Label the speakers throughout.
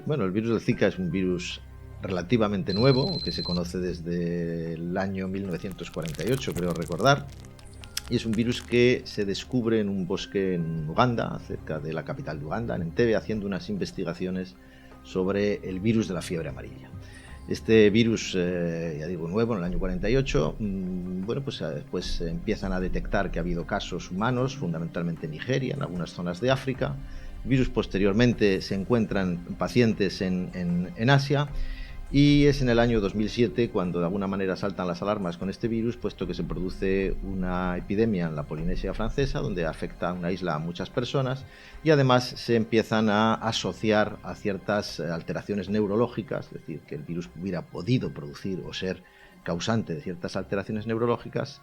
Speaker 1: Bueno, el virus del Zika es un virus relativamente nuevo, que se conoce desde el año 1948, creo recordar, y es un virus que se descubre en un bosque en Uganda, cerca de la capital de Uganda, en Entebbe, haciendo unas investigaciones sobre el virus de la fiebre amarilla. Este virus, ya digo, nuevo, en el año 48, bueno, pues después empiezan a detectar que ha habido casos humanos, fundamentalmente en Nigeria, en algunas zonas de África. El virus posteriormente se encuentran pacientes en Asia, y es en el año 2007 cuando de alguna manera saltan las alarmas con este virus, puesto que se produce una epidemia en la Polinesia francesa, donde afecta a una isla a muchas personas, y además se empiezan a asociar a ciertas alteraciones neurológicas, es decir, que el virus hubiera podido producir o ser causante de ciertas alteraciones neurológicas,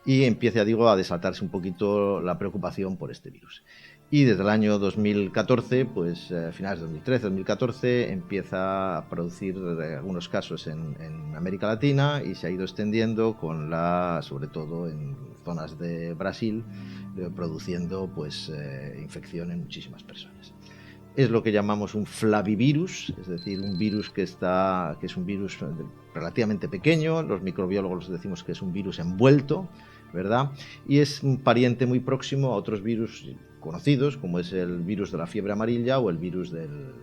Speaker 1: y empieza, digo, a desatarse un poquito la preocupación por este virus. Y desde el año 2014, pues finales de 2013, 2014, empieza a producir algunos casos en América Latina, y se ha ido extendiendo sobre todo en zonas de Brasil, produciendo pues infección en muchísimas personas. Es lo que llamamos un flavivirus, es decir, un virus que es un virus relativamente pequeño. Los microbiólogos decimos que es un virus envuelto, ¿verdad? Y es un pariente muy próximo a otros virus conocidos, como es el virus de la fiebre amarilla o el virus del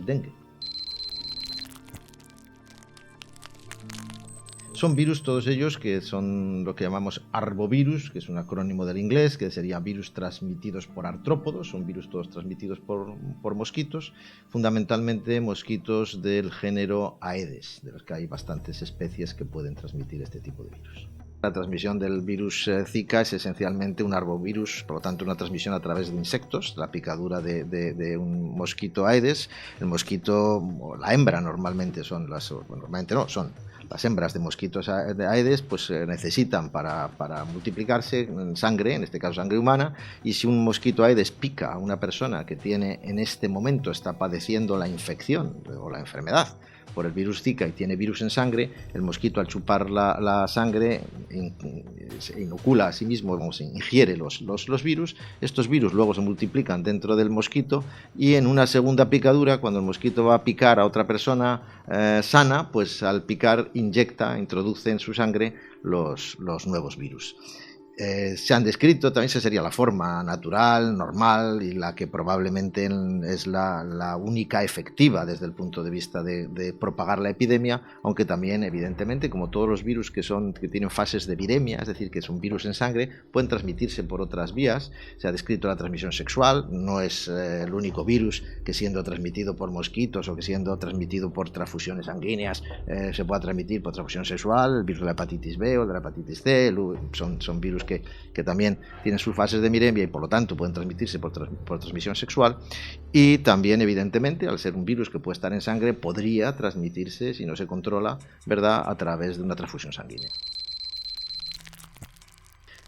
Speaker 1: dengue. Son virus todos ellos que son lo que llamamos arbovirus, que es un acrónimo del inglés, que sería virus transmitidos por artrópodos. Son virus todos transmitidos por mosquitos, fundamentalmente mosquitos del género Aedes, de los que hay bastantes especies que pueden transmitir este tipo de virus. La transmisión del virus Zika es esencialmente un arbovirus, por lo tanto una transmisión a través de insectos, la picadura de un mosquito Aedes. El mosquito, la hembra normalmente son las hembras de mosquitos de Aedes, pues necesitan para multiplicarse en sangre, en este caso sangre humana, y si un mosquito Aedes pica a una persona que en este momento está padeciendo la infección o la enfermedad por el virus Zika y tiene virus en sangre, el mosquito al chupar la sangre se inocula a sí mismo, se ingiere los virus. Estos virus luego se multiplican dentro del mosquito, y en una segunda picadura, cuando el mosquito va a picar a otra persona sana, pues al picar introduce en su sangre los nuevos virus. Se han descrito, también esa sería la forma natural, normal, y la que probablemente es la única efectiva desde el punto de vista de propagar la epidemia, aunque también, evidentemente, como todos los virus que tienen fases de viremia, es decir, que son virus en sangre, pueden transmitirse por otras vías. Se ha descrito la transmisión sexual, no es el único virus que, siendo transmitido por mosquitos o que siendo transmitido por transfusiones sanguíneas, se pueda transmitir por transfusión sexual. El virus de la hepatitis B o de la hepatitis C son virus que también tienen sus fases de viremia y por lo tanto pueden transmitirse por transmisión sexual, y también evidentemente al ser un virus que puede estar en sangre podría transmitirse, si no se controla, ¿verdad?, a través de una transfusión sanguínea.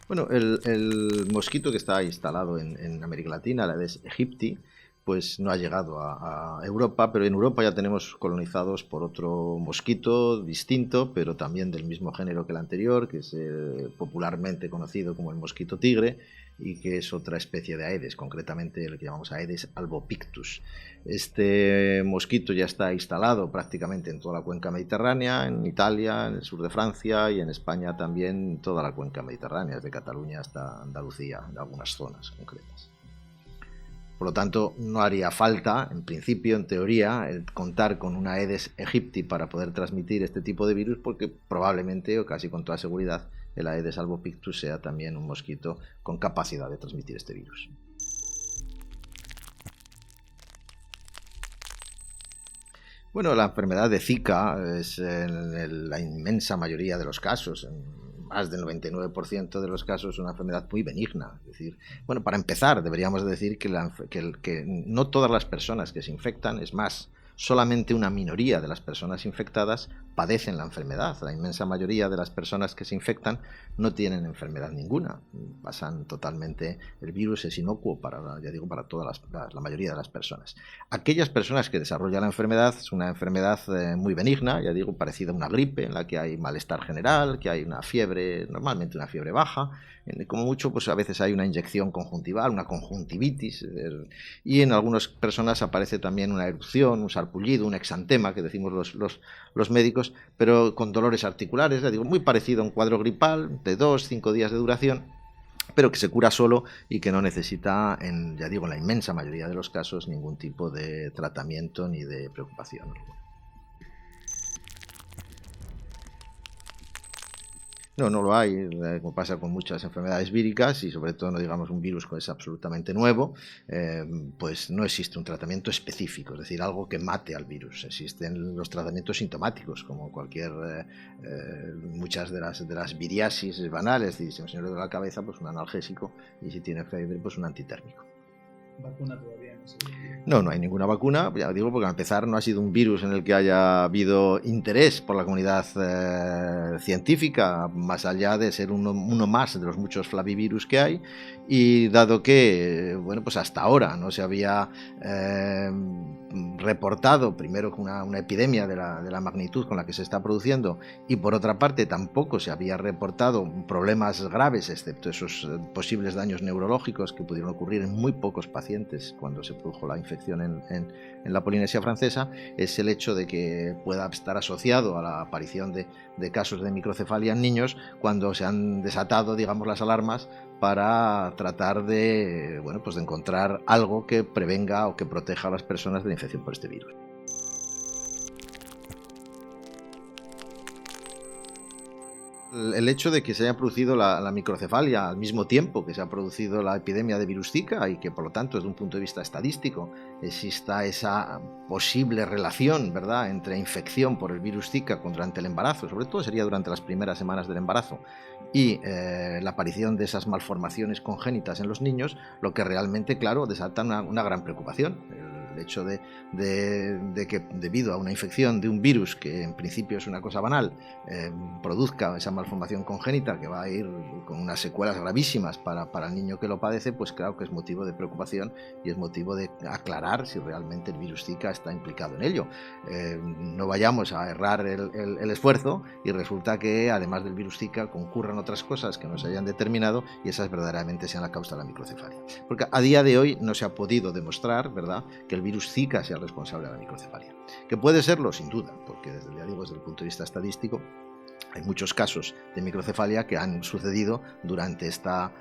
Speaker 1: Bueno, el mosquito que está instalado en América Latina, la Aedes aegypti, pues no ha llegado a Europa, pero en Europa ya tenemos colonizados por otro mosquito distinto, pero también del mismo género que el anterior, que es popularmente conocido como el mosquito tigre, y que es otra especie de Aedes, concretamente el que llamamos Aedes albopictus. Este mosquito ya está instalado prácticamente en toda la cuenca mediterránea, en Italia, en el sur de Francia, y en España también, en toda la cuenca mediterránea, desde Cataluña hasta Andalucía, en algunas zonas concretas. Por lo tanto, no haría falta, en principio, en teoría, el contar con una Aedes aegypti para poder transmitir este tipo de virus, porque probablemente, o casi con toda seguridad, el Aedes albopictus sea también un mosquito con capacidad de transmitir este virus. Bueno, la enfermedad de Zika es en la inmensa mayoría de los casos, más del 99% de los casos, una enfermedad muy benigna. Es decir, bueno, para empezar, deberíamos decir que no todas las personas que se infectan, es más, solamente una minoría de las personas infectadas padecen la enfermedad. La inmensa mayoría de las personas que se infectan no tienen enfermedad ninguna, pasan totalmente, el virus es inocuo para, ya digo, para toda la mayoría de las personas. Aquellas personas que desarrollan la enfermedad es una enfermedad muy benigna, ya digo, parecida a una gripe, en la que hay malestar general, que hay una fiebre, normalmente una fiebre baja, como mucho pues a veces hay una inyección conjuntival, una conjuntivitis, y en algunas personas aparece también una erupción, un sarpullido, un exantema, que decimos los médicos, pero con dolores articulares, ya digo, muy parecido a un cuadro gripal de 2-5 días de duración, pero que se cura solo y que no necesita, ya digo, en la inmensa mayoría de los casos, ningún tipo de tratamiento ni de preocupación. No, no lo hay, como pasa con muchas enfermedades víricas y sobre todo, no digamos, un virus que es absolutamente nuevo, pues no existe un tratamiento específico, es decir, algo que mate al virus. Existen los tratamientos sintomáticos, como muchas de las viriasis banales, si se me duele la cabeza, pues un analgésico, y si tiene fiebre, pues un antitérmico.
Speaker 2: ¿Vacuna todavía no se tiene?
Speaker 1: No, no hay ninguna vacuna, ya digo, porque al empezar no ha sido un virus en el que haya habido interés por la comunidad científica, más allá de ser uno más de los muchos flavivirus que hay, y dado que, bueno, pues hasta ahora no se había reportado, primero con una epidemia de la magnitud con la que se está produciendo, y por otra parte tampoco se había reportado problemas graves, excepto esos posibles daños neurológicos que pudieron ocurrir en muy pocos pacientes cuando se produjo la infección en la Polinesia Francesa, es el hecho de que pueda estar asociado a la aparición de casos de microcefalia en niños cuando se han desatado, digamos, las alarmas para tratar de, bueno, pues de encontrar algo que prevenga o que proteja a las personas de la infección por este virus. El hecho de que se haya producido la microcefalia al mismo tiempo que se ha producido la epidemia de virus Zika y que por lo tanto desde un punto de vista estadístico exista esa posible relación, ¿verdad?, entre infección por el virus Zika durante el embarazo, sobre todo sería durante las primeras semanas del embarazo, y la aparición de esas malformaciones congénitas en los niños, lo que realmente, claro, desata una gran preocupación. El hecho de que debido a una infección de un virus que en principio es una cosa banal, produzca esa malformación congénita que va a ir con unas secuelas gravísimas para el niño que lo padece, pues claro que es motivo de preocupación y es motivo de aclarar si realmente el virus Zika está implicado en ello. No vayamos a errar el esfuerzo y resulta que además del virus Zika concurran otras cosas que no se hayan determinado y esas verdaderamente sean la causa de la microcefalia. Porque a día de hoy no se ha podido demostrar, ¿verdad?, que el virus Zika sea el responsable de la microcefalia. Que puede serlo, sin duda, porque desde el punto de vista estadístico hay muchos casos de microcefalia que han sucedido durante esta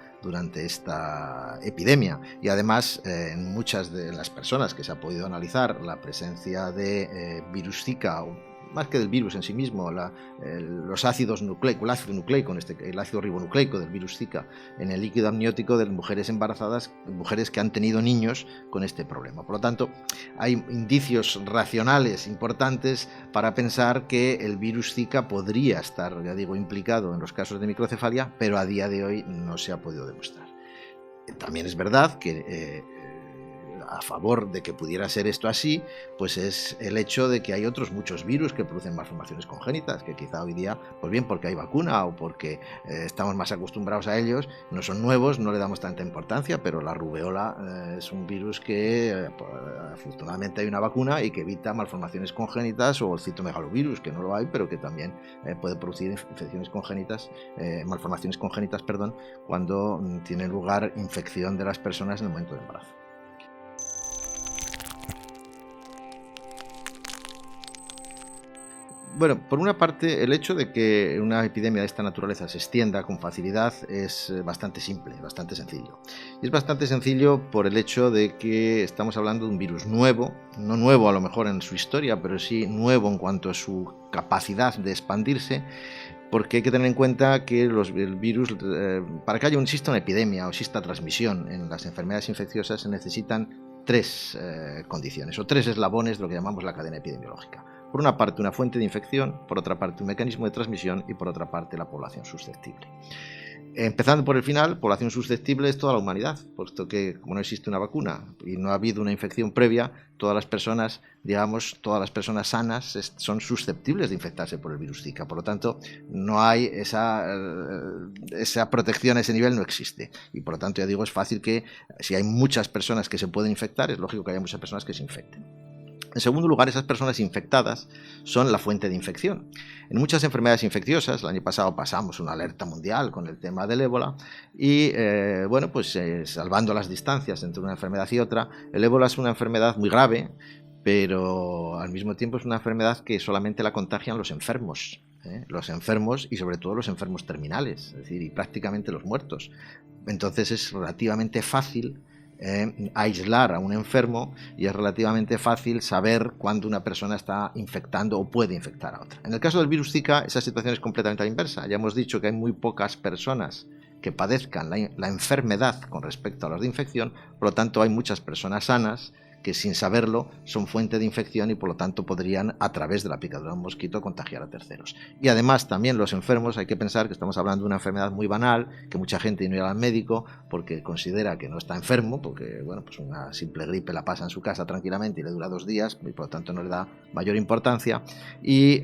Speaker 1: epidemia y además en muchas de las personas que se ha podido analizar la presencia de virus Zika, más que del virus en sí mismo, los ácidos nucleicos, el ácido nucleico, el ácido ribonucleico del virus Zika en el líquido amniótico de mujeres embarazadas, mujeres que han tenido niños con este problema. Por lo tanto, hay indicios racionales importantes para pensar que el virus Zika podría estar, ya digo, implicado en los casos de microcefalia, pero a día de hoy no se ha podido demostrar. También es verdad que a favor de que pudiera ser esto así, pues es el hecho de que hay otros muchos virus que producen malformaciones congénitas, que quizá hoy día, pues bien porque hay vacuna o porque estamos más acostumbrados a ellos, no son nuevos, no le damos tanta importancia, pero la rubeola es un virus que afortunadamente hay una vacuna y que evita malformaciones congénitas, o el citomegalovirus, que no lo hay, pero que también puede producir infecciones congénitas, malformaciones congénitas, perdón, cuando tiene lugar infección de las personas en el momento del embarazo. Bueno, por una parte, el hecho de que una epidemia de esta naturaleza se extienda con facilidad es bastante simple, bastante sencillo. Y es bastante sencillo por el hecho de que estamos hablando de un virus nuevo, no nuevo a lo mejor en su historia, pero sí nuevo en cuanto a su capacidad de expandirse, porque hay que tener en cuenta que el virus, para que exista una epidemia o exista transmisión en las enfermedades infecciosas, se necesitan tres condiciones o tres eslabones de lo que llamamos la cadena epidemiológica. Por una parte, una fuente de infección, por otra parte, un mecanismo de transmisión y por otra parte, la población susceptible. empezando por el final, población susceptible es toda la humanidad, puesto que como no existe una vacuna y no ha habido una infección previa, todas las personas, digamos, todas las personas sanas son susceptibles de infectarse por el virus Zika. Por lo tanto, no hay esa protección a ese nivel, no existe. Y por lo tanto, ya digo, es fácil que si hay muchas personas que se pueden infectar, es lógico que haya muchas personas que se infecten. En segundo lugar, esas personas infectadas son la fuente de infección. En muchas enfermedades infecciosas, el año pasado pasamos una alerta mundial con el tema del ébola y, salvando las distancias entre una enfermedad y otra, el ébola es una enfermedad muy grave, pero al mismo tiempo es una enfermedad que solamente la contagian los enfermos. Los enfermos y sobre todo los enfermos terminales, es decir, y prácticamente los muertos. Entonces es relativamente fácil aislar a un enfermo y es relativamente fácil saber cuándo una persona está infectando o puede infectar a otra. En el caso del virus Zika, esa situación es completamente a la inversa. Ya hemos dicho que hay muy pocas personas que padezcan la enfermedad con respecto a las de infección, por lo tanto hay muchas personas sanas que sin saberlo son fuente de infección y por lo tanto podrían a través de la picadura de un mosquito contagiar a terceros. Y además también los enfermos, hay que pensar que estamos hablando de una enfermedad muy banal, que mucha gente no irá al médico porque considera que no está enfermo, porque bueno, pues una simple gripe la pasa en su casa tranquilamente y le dura 2 días y por lo tanto no le da mayor importancia y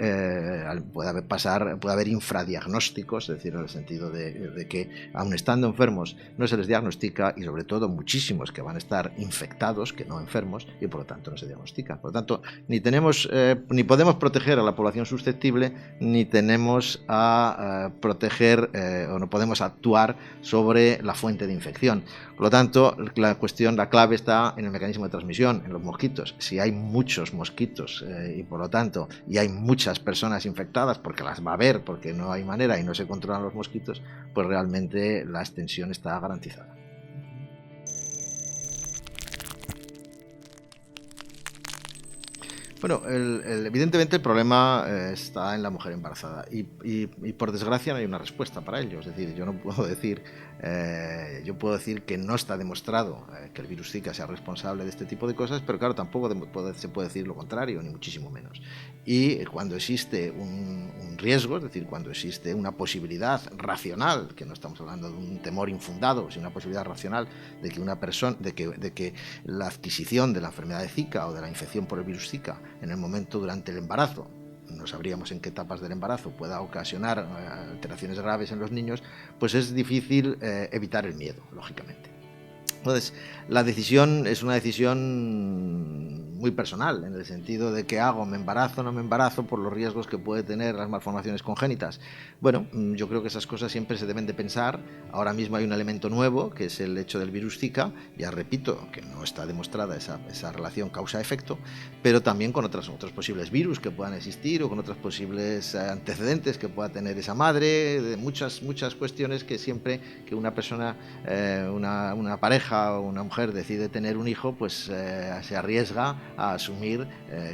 Speaker 1: puede haber infradiagnósticos, es decir, en el sentido de que aun estando enfermos no se les diagnostica y sobre todo muchísimos que van a estar infectados, que no enfermos, y por lo tanto no se diagnostica. Por lo tanto, ni podemos proteger a la población susceptible, ni tenemos a proteger o no podemos actuar sobre la fuente de infección. Por lo tanto, la clave está en el mecanismo de transmisión, en los mosquitos. Si hay muchos mosquitos y por lo tanto y hay muchas personas infectadas, porque las va a haber, porque no hay manera y no se controlan los mosquitos, pues realmente la extensión está garantizada. Bueno, evidentemente el problema está en la mujer embarazada y por desgracia no hay una respuesta para ello. Es decir, yo puedo decir que no está demostrado que el virus Zika sea responsable de este tipo de cosas, pero claro, tampoco se puede decir lo contrario, ni muchísimo menos. Y cuando existe un riesgo, es decir, cuando existe una posibilidad racional, que no estamos hablando de un temor infundado, sino una posibilidad racional de que una persona, de que la adquisición de la enfermedad de Zika o de la infección por el virus Zika en el momento durante el embarazo, no sabríamos en qué etapas del embarazo pueda ocasionar alteraciones graves en los niños, pues es difícil evitar el miedo, lógicamente. Entonces, la decisión es una decisión muy personal, en el sentido de qué hago, me embarazo, no me embarazo, por los riesgos que puede tener las malformaciones congénitas. Bueno, yo creo que esas cosas siempre se deben de pensar. Ahora mismo hay un elemento nuevo, que es el hecho del virus Zika, ya repito, que no está demostrada esa relación causa-efecto, pero también con otros posibles virus que puedan existir o con otros posibles antecedentes que pueda tener esa madre, de muchas cuestiones que siempre que una persona, una pareja o una mujer decide tener un hijo, pues se arriesga a asumir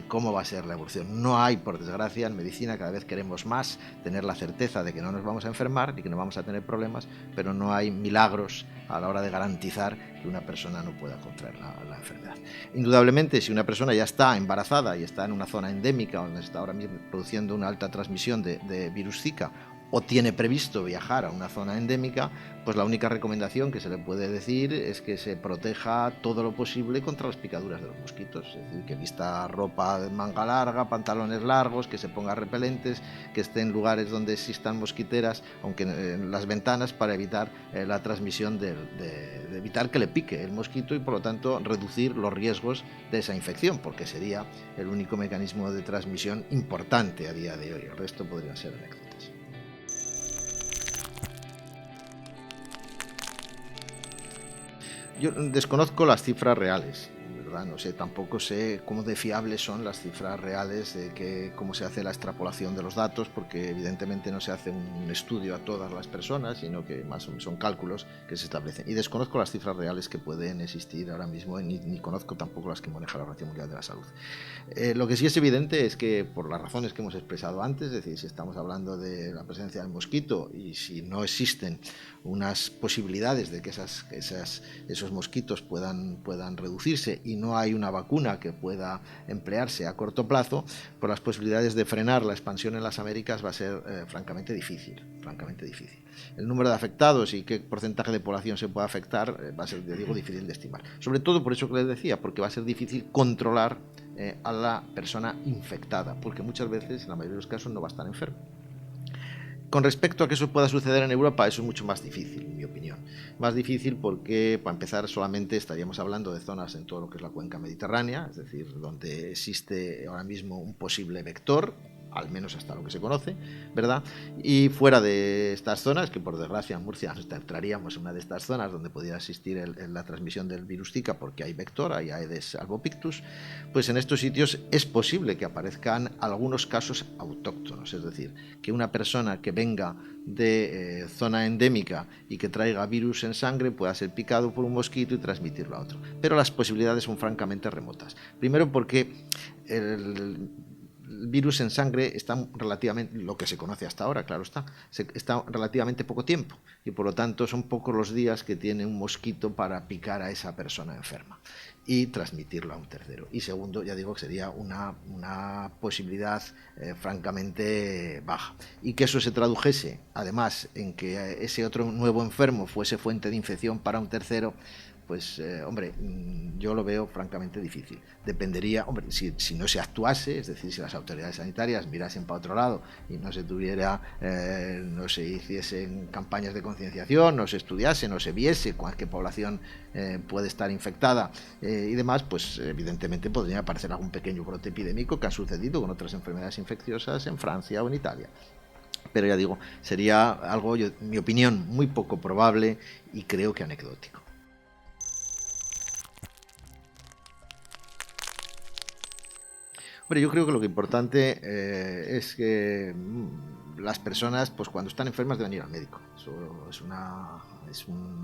Speaker 1: cómo va a ser la evolución. No hay, por desgracia, en medicina cada vez queremos más tener la certeza de que no nos vamos a enfermar y que no vamos a tener problemas, pero no hay milagros a la hora de garantizar que una persona no pueda contraer la enfermedad. Indudablemente, si una persona ya está embarazada y está en una zona endémica donde está ahora mismo produciendo una alta transmisión de virus Zika, o tiene previsto viajar a una zona endémica, pues la única recomendación que se le puede decir es que se proteja todo lo posible contra las picaduras de los mosquitos, es decir, que vista ropa de manga larga, pantalones largos, que se ponga repelentes, que esté en lugares donde existan mosquiteras, aunque en las ventanas, para evitar la transmisión, de evitar que le pique el mosquito y por lo tanto reducir los riesgos de esa infección, porque sería el único mecanismo de transmisión importante a día de hoy. El resto podrían ser anécdotas. Yo desconozco las cifras reales, ¿verdad? No sé, tampoco sé cómo de fiables son las cifras reales, de cómo se hace la extrapolación de los datos, porque evidentemente no se hace un estudio a todas las personas, sino que más son cálculos que se establecen. Y desconozco las cifras reales que pueden existir ahora mismo, ni conozco tampoco las que maneja la Organización Mundial de la Salud. Lo que sí es evidente es que, por las razones que hemos expresado antes, es decir, si estamos hablando de la presencia del mosquito y si no existen unas posibilidades de que esos mosquitos puedan reducirse y no hay una vacuna que pueda emplearse a corto plazo, pues las posibilidades de frenar la expansión en las Américas va a ser francamente difícil. El número de afectados y qué porcentaje de población se puede afectar va a ser, yo digo, difícil de estimar. Sobre todo por eso que les decía, porque va a ser difícil controlar a la persona infectada, porque muchas veces, en la mayoría de los casos, no va a estar enfermo. Con respecto a que eso pueda suceder en Europa, eso es mucho más difícil, en mi opinión. Más difícil porque, para empezar, solamente estaríamos hablando de zonas en todo lo que es la cuenca mediterránea, es decir, donde existe ahora mismo un posible vector, al menos hasta lo que se conoce, ¿verdad? Y fuera de estas zonas, que por desgracia en Murcia nos entraríamos en una de estas zonas donde podría existir la transmisión del virus Zika, porque hay vector, hay Aedes albopictus, pues en estos sitios es posible que aparezcan algunos casos autóctonos, es decir, que una persona que venga de zona endémica y que traiga virus en sangre pueda ser picado por un mosquito y transmitirlo a otro. Pero las posibilidades son francamente remotas. Primero porque el virus en sangre está relativamente, lo que se conoce hasta ahora, claro está relativamente poco tiempo y por lo tanto son pocos los días que tiene un mosquito para picar a esa persona enferma y transmitirlo a un tercero. Y segundo, ya digo que sería una posibilidad francamente baja. Y que eso se tradujese, además, en que ese otro nuevo enfermo fuese fuente de infección para un tercero, pues, hombre, yo lo veo francamente difícil. Dependería, hombre, si no se actuase, es decir, si las autoridades sanitarias mirasen para otro lado y no se tuviera, no se hiciesen campañas de concienciación, no se estudiase, no se viese qué población puede estar infectada y demás, pues evidentemente podría aparecer algún pequeño brote epidémico que ha sucedido con otras enfermedades infecciosas en Francia o en Italia. Pero ya digo, sería algo, en mi opinión, muy poco probable y creo que anecdótico. Yo creo que lo que importante es que las personas, pues cuando están enfermas, deben ir al médico. Eso es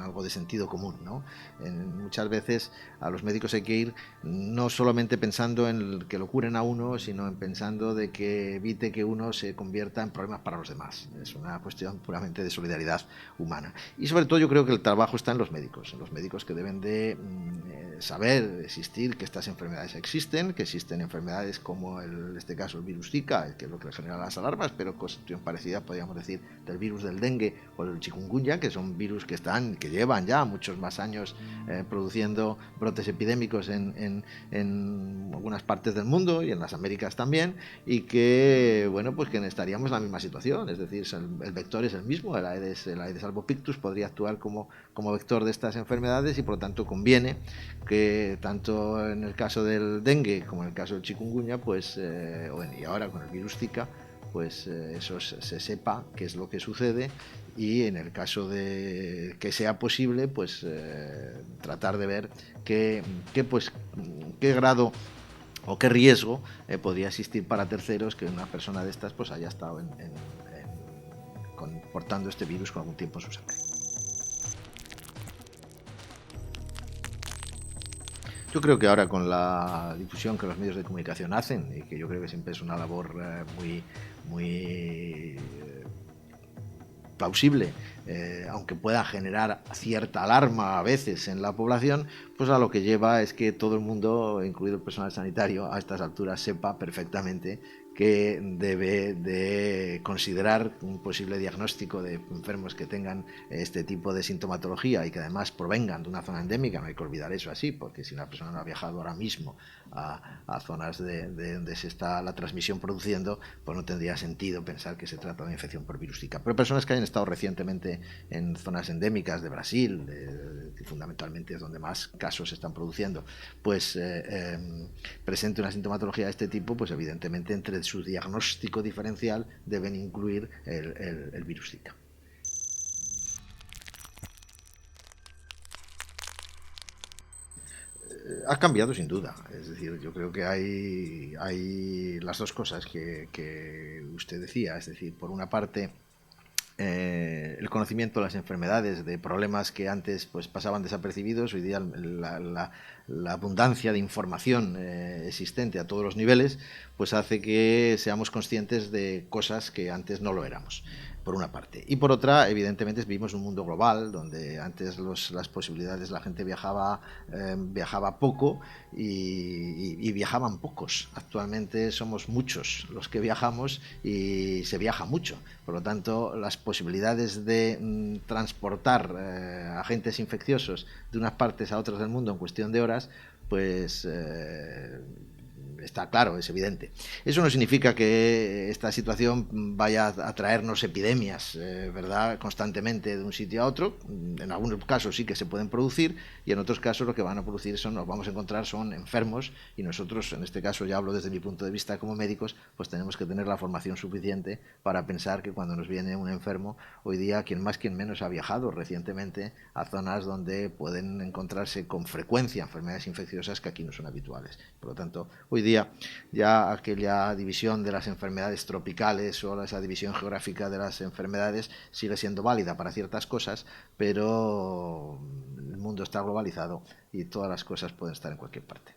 Speaker 1: algo de sentido común, ¿no? Muchas veces a los médicos hay que ir no solamente pensando en que lo curen a uno, sino en pensando de que evite que uno se convierta en problemas para los demás. Es una cuestión puramente de solidaridad humana. Y sobre todo yo creo que el trabajo está en los médicos que deben de saber existir, que estas enfermedades existen, que existen enfermedades como en este caso el virus Zika, que es lo que genera las alarmas, pero cuestión parecida podríamos decir del virus del dengue o del chikungunya, que son virus que llevan ya muchos más años produciendo brotes epidémicos en algunas partes del mundo y en las Américas también, y que bueno, pues que estaríamos en la misma situación, es decir, el vector es el mismo, el Aedes albopictus podría actuar como vector de estas enfermedades y por lo tanto conviene que tanto en el caso del dengue como en el caso del chikungunya, pues y ahora con el virus Zika, pues eso se sepa qué es lo que sucede y en el caso de que sea posible, pues tratar de ver qué grado o qué riesgo podría existir para terceros que una persona de estas pues haya estado portando este virus con algún tiempo en su sangre. Yo creo que ahora con la difusión que los medios de comunicación hacen, y que yo creo que siempre es una labor muy plausible, aunque pueda generar cierta alarma a veces en la población, pues a lo que lleva es que todo el mundo, incluido el personal sanitario, a estas alturas sepa perfectamente que debe de considerar un posible diagnóstico de enfermos que tengan este tipo de sintomatología y que además provengan de una zona endémica. No hay que olvidar eso así, porque si una persona no ha viajado ahora mismo a zonas de donde se está la transmisión produciendo, pues no tendría sentido pensar que se trata de una infección por virus Zika. Pero personas que hayan estado recientemente en zonas endémicas de Brasil, fundamentalmente es donde más casos se están produciendo, pues presente una sintomatología de este tipo, pues evidentemente entre su diagnóstico diferencial deben incluir el virus Zika. Ha cambiado sin duda, es decir, yo creo que hay las dos cosas que usted decía, es decir, por una parte el conocimiento de las enfermedades, de problemas que antes pues pasaban desapercibidos, hoy día la abundancia de información existente a todos los niveles pues hace que seamos conscientes de cosas que antes no lo éramos. por una parte. Y por otra, evidentemente, vivimos en un mundo global donde antes las posibilidades, la gente viajaba poco y viajaban pocos. Actualmente somos muchos los que viajamos y se viaja mucho. Por lo tanto, las posibilidades de transportar agentes infecciosos de unas partes a otras del mundo en cuestión de horas, pues está claro, es evidente. Eso no significa que esta situación vaya a traernos epidemias, ¿verdad?, constantemente de un sitio a otro. En algunos casos sí que se pueden producir y en otros casos lo que van a producir nos vamos a encontrar son enfermos, y nosotros, en este caso ya hablo desde mi punto de vista como médicos, pues tenemos que tener la formación suficiente para pensar que cuando nos viene un enfermo, hoy día quien más quien menos ha viajado recientemente a zonas donde pueden encontrarse con frecuencia enfermedades infecciosas que aquí no son habituales. Por lo tanto, hoy día ya aquella división de las enfermedades tropicales o esa división geográfica de las enfermedades sigue siendo válida para ciertas cosas, pero el mundo está globalizado y todas las cosas pueden estar en cualquier parte.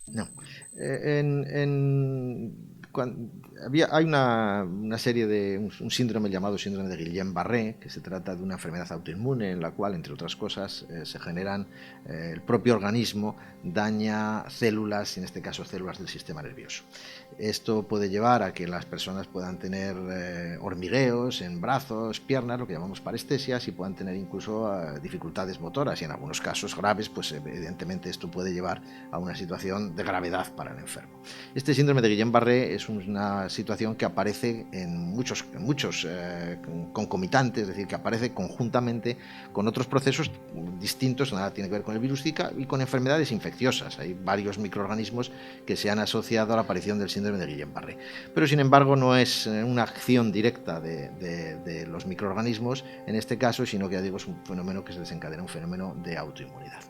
Speaker 1: No. Hay una serie de un síndrome llamado síndrome de Guillain-Barré, que se trata de una enfermedad autoinmune en la cual, entre otras cosas, se generan, el propio organismo daña células, en este caso células del sistema nervioso. Esto puede llevar a que las personas puedan tener hormigueos en brazos, piernas, lo que llamamos parestesias, y puedan tener incluso dificultades motoras, y en algunos casos graves, pues evidentemente esto puede llevar a una situación de gravedad para el enfermo. Este síndrome de Guillain-Barré es una situación que aparece en muchos concomitantes, es decir, que aparece conjuntamente con otros procesos distintos, nada tiene que ver con el virus Zika, y con enfermedades infecciosas. Hay varios microorganismos que se han asociado a la aparición del síndrome de Guillain-Barré. Pero sin embargo no es una acción directa de los microorganismos en este caso, sino que ya digo, es un fenómeno que se desencadena, un fenómeno de autoinmunidad.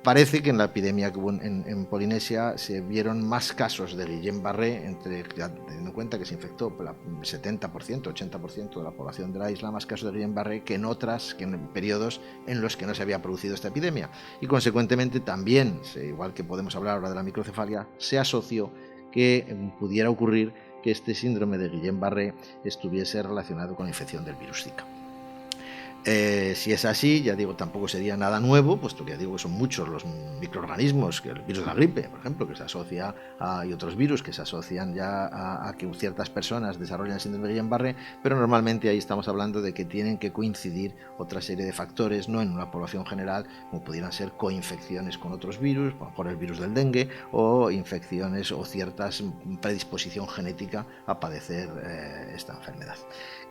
Speaker 1: Parece que en la epidemia que hubo en Polinesia se vieron más casos de Guillain-Barré, teniendo en cuenta que se infectó el 70%, 80% de la población de la isla, más casos de Guillain-Barré que en periodos en los que no se había producido esta epidemia. Y consecuentemente también, igual que podemos hablar ahora de la microcefalia, se asoció que pudiera ocurrir que este síndrome de Guillain-Barré estuviese relacionado con la infección del virus Zika. Si es así, ya digo, tampoco sería nada nuevo, puesto que ya digo que son muchos los microorganismos, que el virus de la gripe, por ejemplo, que se asocia y otros virus que se asocian ya a que ciertas personas desarrollan el síndrome de Guillain-Barré, pero normalmente ahí estamos hablando de que tienen que coincidir otra serie de factores, no en una población general, como pudieran ser coinfecciones con otros virus, por el virus del dengue, o infecciones o ciertas predisposición genética a padecer esta enfermedad.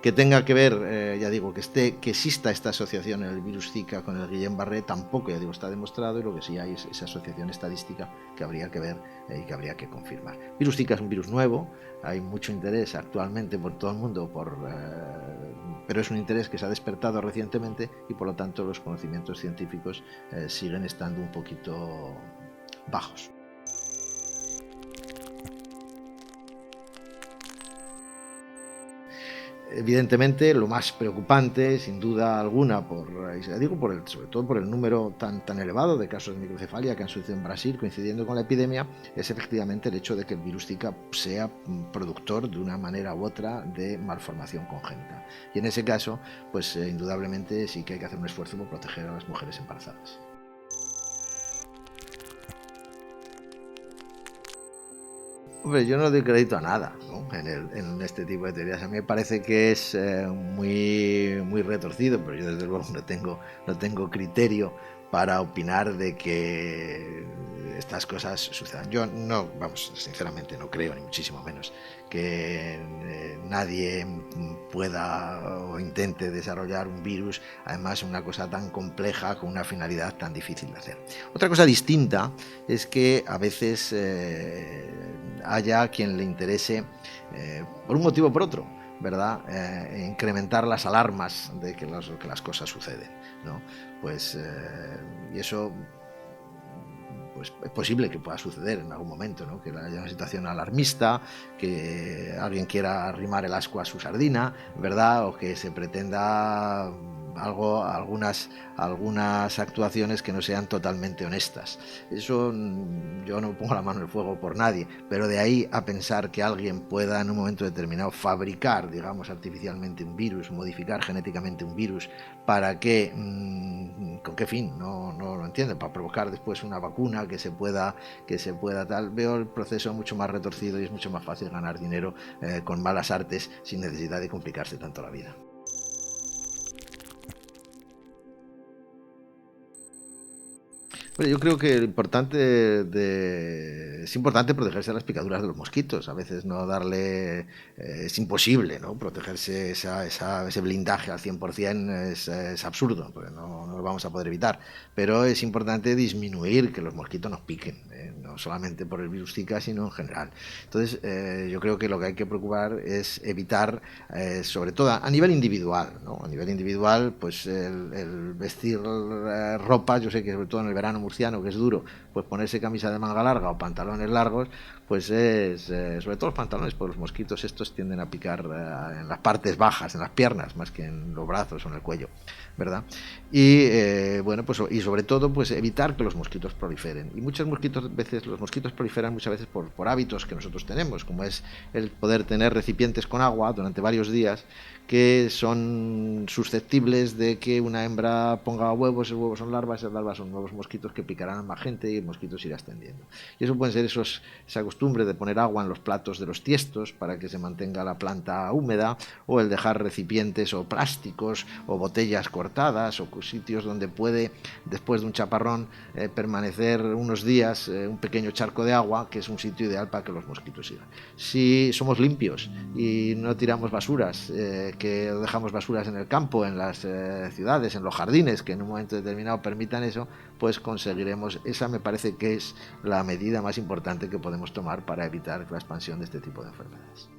Speaker 1: Que tenga que ver, ya digo, que exista esta asociación en el virus Zika con el Guillain-Barré, tampoco, ya digo, está demostrado, y lo que sí hay es esa asociación estadística que habría que ver y que habría que confirmar. El virus Zika es un virus nuevo, hay mucho interés actualmente por todo el mundo, pero es un interés que se ha despertado recientemente y por lo tanto los conocimientos científicos siguen estando un poquito bajos. Evidentemente, lo más preocupante, sin duda alguna, sobre todo por el número tan elevado de casos de microcefalia que han sucedido en Brasil, coincidiendo con la epidemia, es efectivamente el hecho de que el virus Zika sea productor de una manera u otra de malformación congénita. Y en ese caso, pues indudablemente sí que hay que hacer un esfuerzo por proteger a las mujeres embarazadas. Hombre, yo no doy crédito a nada, ¿no?, en este tipo de teorías. A mí me parece que es muy retorcido, pero yo desde luego no tengo criterio para opinar de que estas cosas sucedan. Yo sinceramente no creo, ni muchísimo menos, que nadie pueda o intente desarrollar un virus, además una cosa tan compleja con una finalidad tan difícil de hacer. Otra cosa distinta es que a veces haya quien le interese, por un motivo o por otro, ¿verdad?, incrementar las alarmas de que las cosas suceden, ¿no? Y eso pues es posible que pueda suceder en algún momento, ¿no?, que haya una situación alarmista, que alguien quiera arrimar el ascua a su sardina, ¿verdad?, o que se pretenda algunas actuaciones que no sean totalmente honestas. Eso yo no pongo la mano en el fuego por nadie, pero de ahí a pensar que alguien pueda en un momento determinado fabricar, digamos, artificialmente un virus, modificar genéticamente un virus para que, ¿con qué fin? No lo entiendo, para provocar después una vacuna que se pueda tal. Veo el proceso mucho más retorcido y es mucho más fácil ganar dinero con malas artes sin necesidad de complicarse tanto la vida. Bueno, yo creo que es importante protegerse de las picaduras de los mosquitos. A veces no darle, es imposible, ¿no? Protegerse ese blindaje al 100% es absurdo, porque no lo vamos a poder evitar. Pero es importante disminuir que los mosquitos nos piquen, no solamente por el virus Zika, sino en general. Entonces, yo creo que lo que hay que preocupar es evitar, sobre todo a nivel individual, ¿no? A nivel individual, pues el vestir ropa, yo sé que sobre todo en el verano murciano, que es duro, pues ponerse camisa de manga larga o pantalones largos, pues es, sobre todo los pantalones, pues los mosquitos estos tienden a picar en las partes bajas, en las piernas, más que en los brazos o en el cuello, ¿verdad? Y bueno, pues y sobre todo, pues evitar que los mosquitos proliferen. Y muchos veces, los mosquitos proliferan muchas veces por hábitos que nosotros tenemos, como es el poder tener recipientes con agua durante varios días, que son susceptibles de que una hembra ponga huevos, esos huevos son larvas, esas larvas son nuevos mosquitos que picarán a más gente y el mosquito se irá extendiendo. Y eso pueden ser esa costumbre de poner agua en los platos de los tiestos para que se mantenga la planta húmeda, o el dejar recipientes o plásticos o botellas cortadas o sitios donde puede, después de un chaparrón, permanecer unos días un pequeño charco de agua, que es un sitio ideal para que los mosquitos sigan. Si somos limpios y no tiramos basuras, que dejamos basuras en el campo, en las ciudades, en los jardines, que en un momento determinado permitan eso, pues conseguiremos, esa me parece que es la medida más importante que podemos tomar para evitar la expansión de este tipo de enfermedades.